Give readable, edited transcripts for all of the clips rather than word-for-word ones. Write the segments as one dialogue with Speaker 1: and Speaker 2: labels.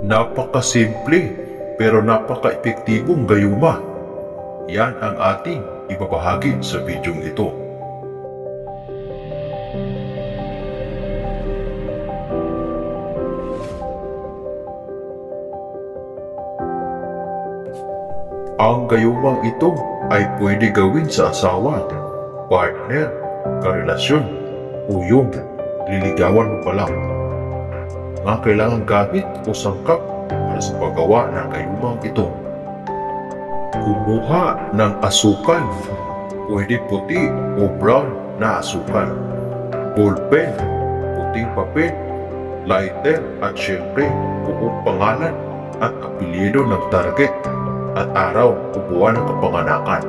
Speaker 1: Napakasimple pero napaka-epektibong gayuma. Yan ang ating ibabahagi sa bidyong ito. Ang gayumang ito ay pwede gawin sa asawa, partner, karelasyon, o yung liligawan mo pa lang. Nga kailangan gamit o sangkap para sa paggawa ng gayumang ito. Kumuha ng asukal, pwede puti o brown na asukal, ballpen, puting papel, lighter at syempre buong pangalan at apelyido ng target at araw o buwan ng kapanganakan.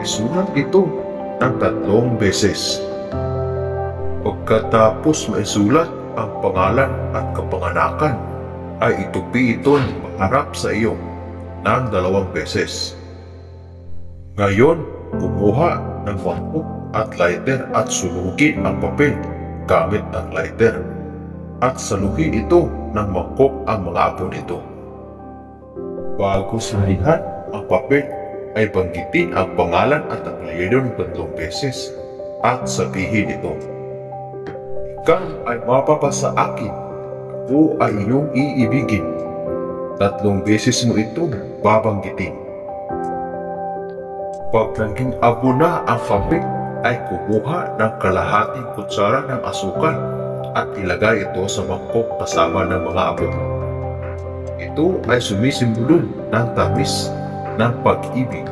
Speaker 1: Isulat ito ng 3 beses. Pagkatapos maisulat ang pangalan at kapanganakan, ay itupi ito ng maharap sa iyo ng 2 beses. Ngayon, kumuha ng mangkok at lighter at sunugin ang papel gamit ang lighter at saluhin ito ng mangkok ang mga apo nito. Bago salihan ang papel, ay banggitin ang pangalan at apelyido ng 3 beses at sabihin ito, "Ikaw ay mapapasa akin, ako ay iyong iibigin." 3 beses mo ito babanggitin. Pag naging abo na ang papel, ay kumuha ng kalahating kutsara ng asukal at ilagay ito sa mangkok kasama ng mga abo. Ito ay sumisimbolo ng tamis ng pag-ibig.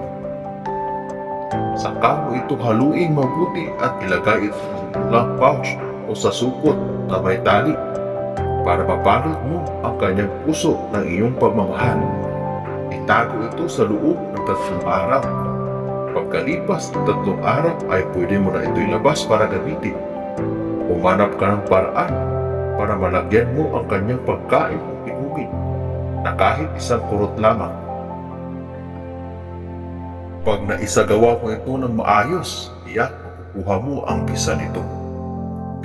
Speaker 1: Saka mo ito haluing mabuti at ilagay ito sa pulang pouch o sa supot na may tali para mabalot mo ang kanyang puso ng iyong pagmamahal. Itago ito sa loob ng 3 araw. Pagkalipas ng 3 araw ay pwede mo na ito ilabas para gamitin. Umanap ka ng paraan para malagyan mo ang kanyang pagkain o inumin na kahit isang kurot lamang. Pag naisagawa mo ito ng maayos, iyak makukuha mo ang bisa nito.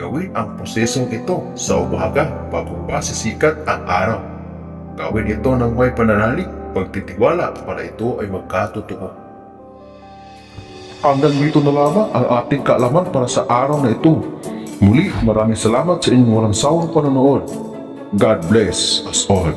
Speaker 1: Gawin ang prosesong ito sa umaga bago pa sisikat ang araw. Gawin ito ng may pananalig, pagtitiwala para ito ay magkatotoo. Hanggang dito na lamang ang ating kaalaman para sa araw na ito. Muli, maraming salamat sa inyong walang sawang panonood. God bless us all.